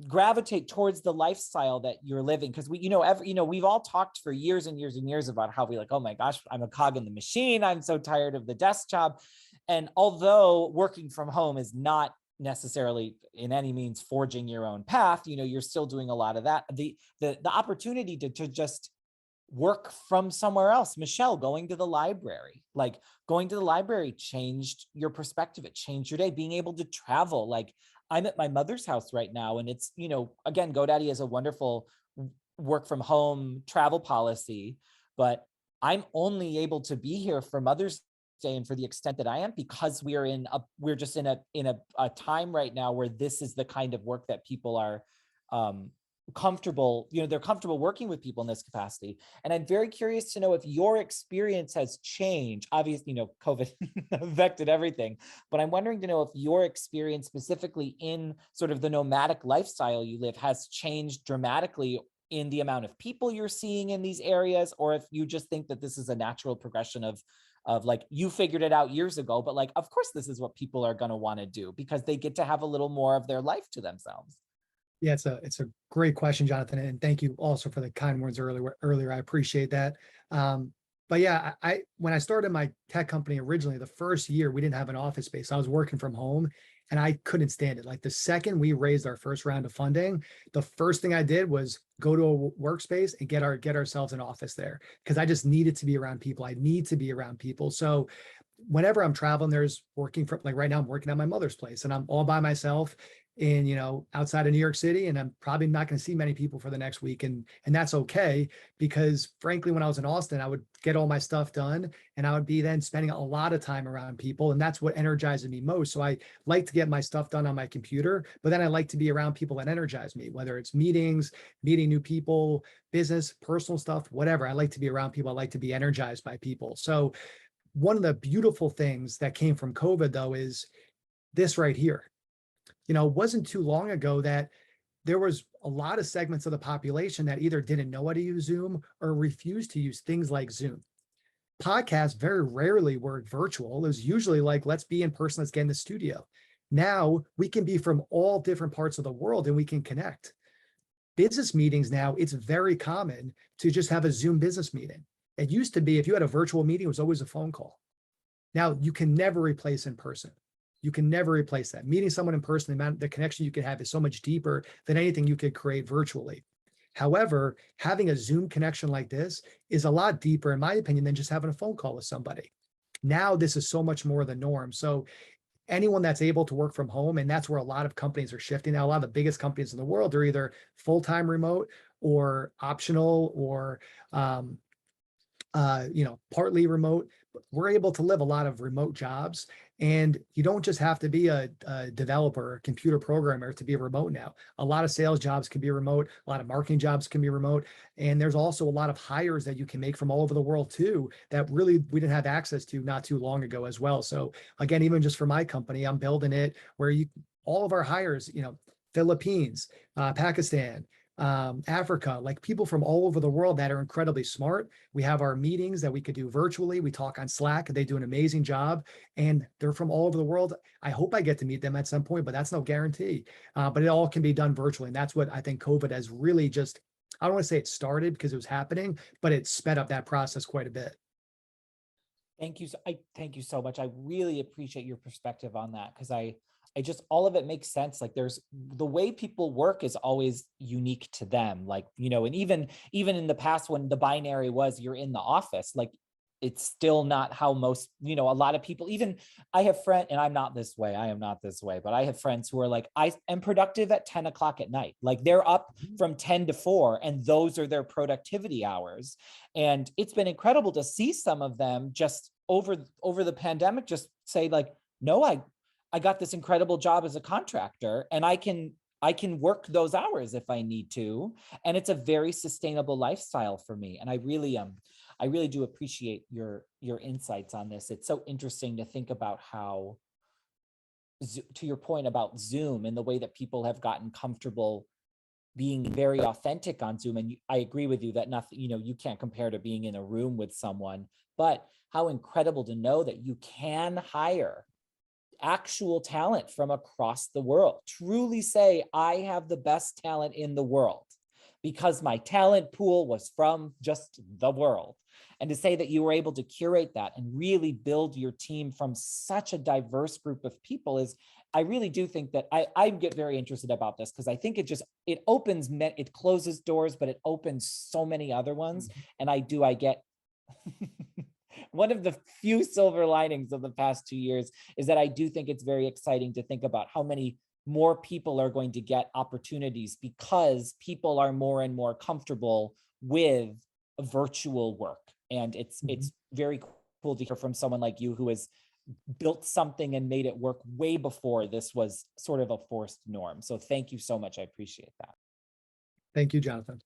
gravitate towards the lifestyle that you're living, because we've all talked for years and years and years about how we like, oh my gosh, I'm a cog in the machine, I'm so tired of the desk job. And although working from home is not necessarily in any means forging your own path, you're still doing a lot of that. The opportunity to just work from somewhere else, Michelle, going to the library changed your perspective. It changed your day. Being able to travel, like I'm at my mother's house right now, and it's, again, GoDaddy has a wonderful work from home travel policy, but I'm only able to be here for Mother's say, and for the extent that I am, because we're just in a time right now where this is the kind of work that people are comfortable, they're comfortable working with people in this capacity. And I'm very curious to know if your experience has changed. Obviously, COVID affected everything, but I'm wondering to know if your experience specifically in sort of the nomadic lifestyle you live has changed dramatically in the amount of people you're seeing in these areas, or if you just think that this is a natural progression of like, you figured it out years ago, but like, of course, this is what people are going to want to do because they get to have a little more of their life to themselves. Yeah, it's a great question, Jonathan, and thank you also for the kind words earlier. I appreciate that. But yeah, when I started my tech company originally, the first year we didn't have an office space. I was working from home and I couldn't stand it. Like the second we raised our first round of funding, the first thing I did was go to a workspace and get ourselves an office there because I just needed to be around people. I need to be around people. So whenever I'm traveling, there's working from, like right now I'm working at my mother's place and I'm all by myself in, outside of New York City, and I'm probably not going to see many people for the next week. And that's okay, because frankly, when I was in Austin, I would get all my stuff done and I would be then spending a lot of time around people. And that's what energizes me most. So I like to get my stuff done on my computer, but then I like to be around people that energize me, whether it's meetings, meeting new people, business, personal stuff, whatever. I like to be around people. I like to be energized by people. So one of the beautiful things that came from COVID though, is this right here. It wasn't too long ago that there was a lot of segments of the population that either didn't know how to use Zoom or refused to use things like Zoom. Podcasts very rarely were virtual. It was usually like, let's be in person, let's get in the studio. Now we can be from all different parts of the world and we can connect. Business meetings now, it's very common to just have a Zoom business meeting. It used to be if you had a virtual meeting, it was always a phone call. Now you can never replace in person. You can never replace that. Meeting someone in person, the connection you could have is so much deeper than anything you could create virtually. However, having a Zoom connection like this is a lot deeper, in my opinion, than just having a phone call with somebody. Now, this is so much more the norm. So anyone that's able to work from home, and that's where a lot of companies are shifting now. A lot of the biggest companies in the world are either full-time remote or optional or partly remote. We're able to live a lot of remote jobs, and you don't just have to be a developer or a computer programmer to be remote now. A lot of sales jobs can be remote. A lot of marketing jobs can be remote. And there's also a lot of hires that you can make from all over the world too, that really we didn't have access to not too long ago as well. So again, even just for my company, I'm building it where all of our hires, Philippines, Pakistan, Africa, like people from all over the world that are incredibly smart. We have our meetings that we could do virtually. We talk on Slack. They do an amazing job and they're from all over the world. I hope I get to meet them at some point, but that's no guarantee. But it all can be done virtually. And that's what I think COVID has really just, I don't want to say it started because it was happening, but it sped up that process quite a bit. Thank you. Thank you so much. I really appreciate your perspective on that because I just, all of it makes sense. Like there's the way people work is always unique to them. Like, and even in the past when the binary was you're in the office, like it's still not how most, a lot of people, even I have friends, and I'm not this way. I am not this way, but I have friends who are like, I am productive at 10 o'clock at night. Like they're up from 10 to 4 and those are their productivity hours. And it's been incredible to see some of them just over the pandemic, just say like, no, I got this incredible job as a contractor and I can work those hours if I need to. And it's a very sustainable lifestyle for me. And I really do appreciate your insights on this. It's so interesting to think about how, to your point about Zoom and the way that people have gotten comfortable being very authentic on Zoom. And I agree with you that nothing, you can't compare to being in a room with someone, but how incredible to know that you can hire actual talent from across the world. Truly say, I have the best talent in the world because my talent pool was from just the world. And to say that you were able to curate that and really build your team from such a diverse group of people is, I really do think that I get very interested about this because I think it closes doors, but it opens so many other ones. And I get one of the few silver linings of the past 2 years is that I do think it's very exciting to think about how many more people are going to get opportunities because people are more and more comfortable with virtual work. And it's very cool to hear from someone like you who has built something and made it work way before this was sort of a forced norm. So thank you so much. I appreciate that. Thank you, Jonathan.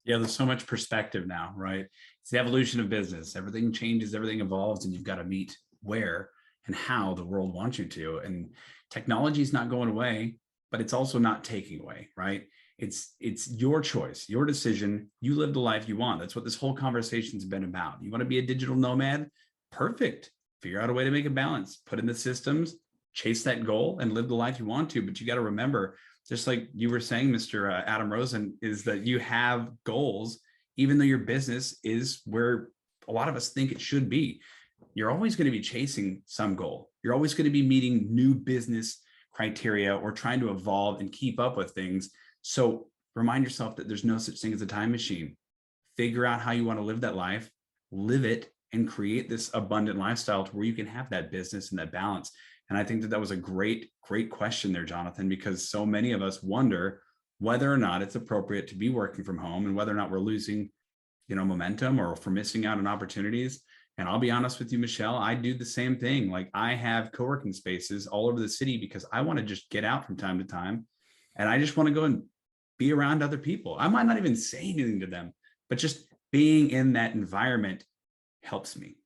Yeah, there's so much perspective now, right? It's the evolution of business. Everything changes, everything evolves, and you've got to meet where and how the world wants you to. And technology is not going away, but it's also not taking away, right? It's your choice, your decision. You live the life you want. That's what this whole conversation's been about. You want to be a digital nomad? Perfect. Figure out a way to make a balance, put in the systems, chase that goal, and live the life you want to. But you got to remember, just like you were saying, Mr. Adam Rosen, is that you have goals, even though your business is where a lot of us think it should be. You're always going to be chasing some goal. You're always going to be meeting new business criteria or trying to evolve and keep up with things. So remind yourself that there's no such thing as a time machine. Figure out how you want to live that life, live it, and create this abundant lifestyle to where you can have that business and that balance. And I think that was a great question there, Jonathan, because so many of us wonder whether or not it's appropriate to be working from home and whether or not we're losing, momentum or if we're missing out on opportunities. And I'll be honest with you, Michelle, I do the same thing. Like I have co-working spaces all over the city because I want to just get out from time to time. And I just want to go and be around other people. I might not even say anything to them, but just being in that environment helps me.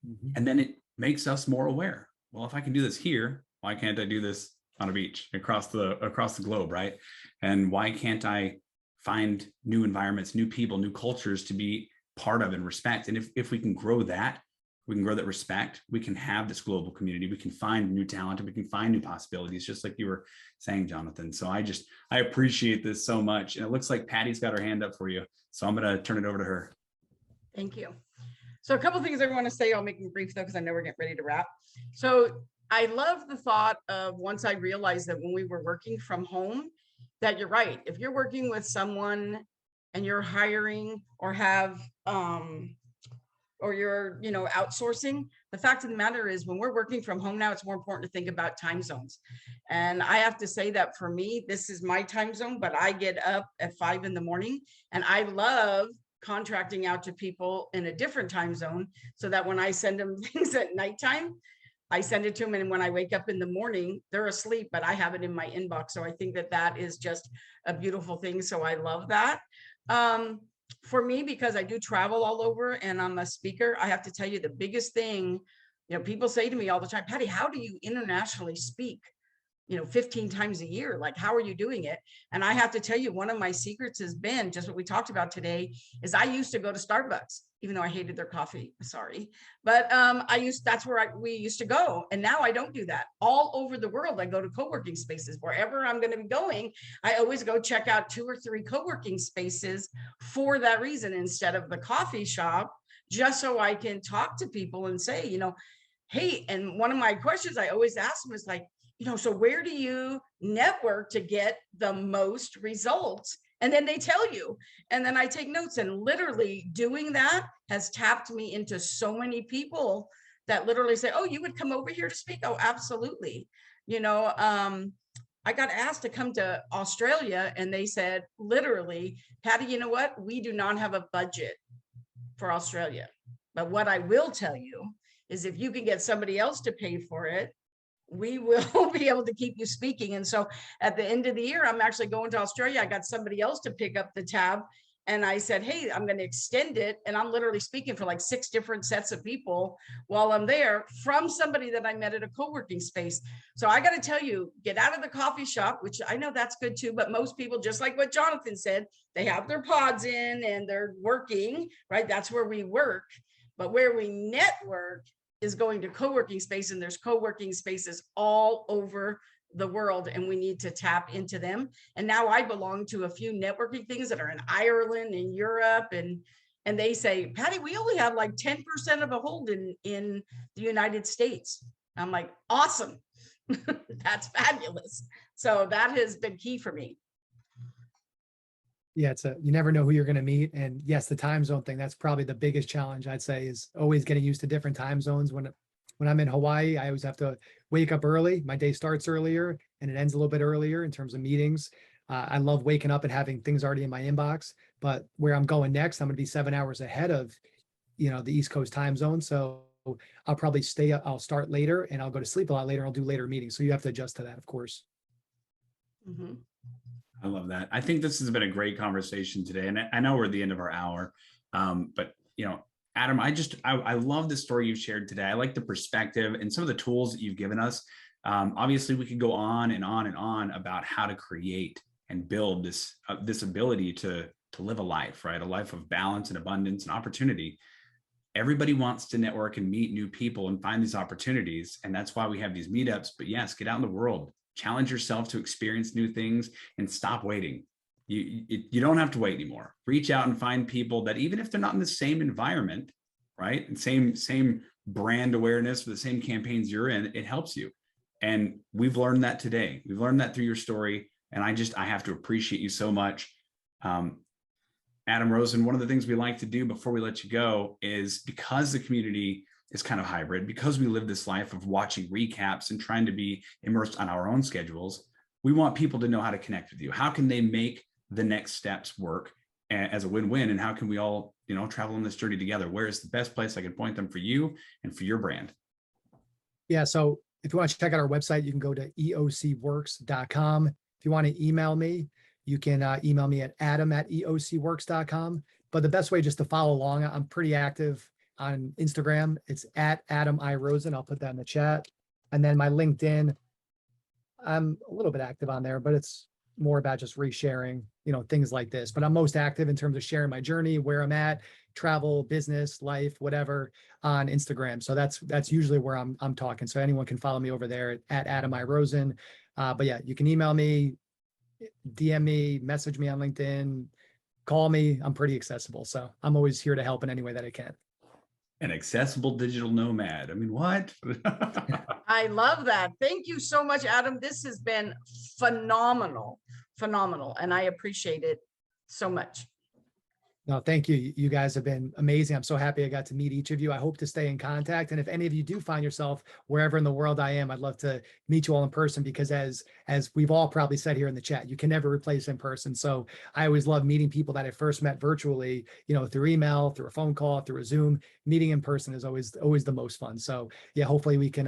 Mm-hmm. And then it makes us more aware. Well, if I can do this here, why can't I do this on a beach across the globe, right? And why can't I find new environments, new people, new cultures to be part of and respect? And if we can grow that, we can grow that respect, we can have this global community, we can find new talent, and we can find new possibilities, just like you were saying, Jonathan. So I appreciate this so much. And it looks like Patty's got her hand up for you. So I'm going to turn it over to her. Thank you. So a couple of things I want to say, I'll make them brief though, because I know we're getting ready to wrap. So I love the thought of once I realized that when we were working from home, that you're right. If you're working with someone and you're hiring or have, or you're, outsourcing, the fact of the matter is when we're working from home now, it's more important to think about time zones. And I have to say that for me, this is my time zone, but I get up at 5 a.m. and I love contracting out to people in a different time zone so that when I send them things at nighttime, I send it to them. And when I wake up in the morning, they're asleep, but I have it in my inbox. So I think that that is just a beautiful thing. So I love that. For me, because I do travel all over and I'm a speaker, I have to tell you the biggest thing, people say to me all the time, Patty, how do you internationally speak? 15 times a year, like, how are you doing it? And I have to tell you, one of my secrets has been just what we talked about today is I used to go to Starbucks, even though I hated their coffee, sorry. But that's where we used to go. And now I don't do that. All over the world, I go to co-working spaces. Wherever I'm going to be going, I always go check out 2 or 3 co-working spaces for that reason, instead of the coffee shop, just so I can talk to people and say, hey, and one of my questions I always ask them is like, so where do you network to get the most results? And then they tell you, and then I take notes, and literally doing that has tapped me into so many people that literally say, oh, you would come over here to speak? Oh, absolutely. I got asked to come to Australia and they said, literally, Patty, you know what? We do not have a budget for Australia. But what I will tell you is if you can get somebody else to pay for it, we will be able to keep you speaking. And so at the end of the year, I'm actually going to Australia. I got somebody else to pick up the tab. And I said, hey, I'm going to extend it. And I'm literally speaking for like 6 different sets of people while I'm there from somebody that I met at a co-working space. So I got to tell you, get out of the coffee shop, which I know that's good too. But most people, just like what Jonathan said, they have their pods in and they're working, right? That's where we work. But where we network is going to co-working space, and there's co-working spaces all over the world, and we need to tap into them. And now I belong to a few networking things that are in Ireland and Europe, and they say, Patty, we only have like 10% of a hold in the United States. I'm like, awesome. That's fabulous. So that has been key for me. Yeah, you never know who you're going to meet. And yes, the time zone thing, that's probably the biggest challenge, I'd say, is always getting used to different time zones. When I'm in Hawaii, I always have to wake up early. My day starts earlier and it ends a little bit earlier in terms of meetings. I love waking up and having things already in my inbox, but where I'm going next, I'm going to be 7 hours ahead of the East Coast time zone. So I'll probably I'll start later and I'll go to sleep a lot later. I'll do later meetings. So you have to adjust to that, of course. Mhm. I love that. I think this has been a great conversation today. And I know we're at the end of our hour, but Adam, I love the story you've shared today. I like the perspective and some of the tools that you've given us. Obviously, we could go on and on and on about how to create and build this ability to live a life, right? A life of balance and abundance and opportunity. Everybody wants to network and meet new people and find these opportunities. And that's why we have these meetups. But yes, get out in the world, challenge yourself to experience new things and stop waiting. You don't have to wait anymore. Reach out and find people that, even if they're not in the same environment, right? And same brand awareness for the same campaigns you're in, it helps you. And we've learned that today. We've learned that through your story. And I have to appreciate you so much. Adam Rosen, one of the things we like to do before we let you go is, because the community is kind of hybrid, because we live this life of watching recaps and trying to be immersed on our own schedules, we want people to know how to connect with you. How can they make the next steps work as a win-win? And how can we all, travel on this journey together? Where is the best place I can point them for you and for your brand? Yeah. So if you want to check out our website, you can go to eocworks.com. If you want to email me, you can email me at adam@eocworks.com. But the best way just to follow along, I'm pretty active on Instagram. It's at Adam I Rosen. I'll put that in the chat. And then my LinkedIn, I'm a little bit active on there, but it's more about just resharing, things like this. But I'm most active in terms of sharing my journey, where I'm at, travel, business, life, whatever, on Instagram. So that's usually where I'm talking. So anyone can follow me over there at Adam I Rosen. But yeah, you can email me, DM me, message me on LinkedIn, call me. I'm pretty accessible. So I'm always here to help in any way that I can. An accessible digital nomad. I mean, what? I love that. Thank you so much, Adam. This has been phenomenal. And I appreciate it so much. No, thank you. You guys have been amazing. I'm so happy I got to meet each of you. I hope to stay in contact. And if any of you do find yourself wherever in the world I am, I'd love to meet you all in person, because as we've all probably said here in the chat, you can never replace in person. So I always love meeting people that I first met virtually, through email, through a phone call, through a Zoom. Meeting in person is always the most fun. So yeah, hopefully we can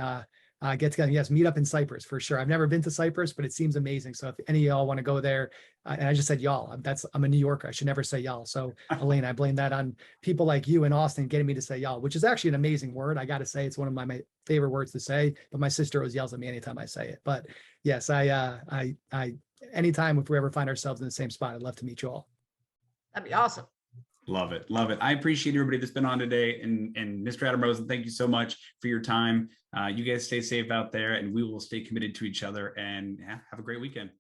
get together. Yes, meet up in Cyprus for sure. I've never been to Cyprus, but it seems amazing. So if any of y'all want to go there, and I just said y'all, I'm a New Yorker. I should never say y'all. So Elena, I blame that on people like you in Austin getting me to say y'all, which is actually an amazing word. I got to say, it's one of my favorite words to say, but my sister always yells at me anytime I say it. But yes, I anytime if we ever find ourselves in the same spot, I'd love to meet you all. That'd be awesome. Love it. Love it. I appreciate everybody that's been on today. And Mr. Adam Rosen, thank you so much for your time. You guys stay safe out there, and we will stay committed to each other, and have a great weekend.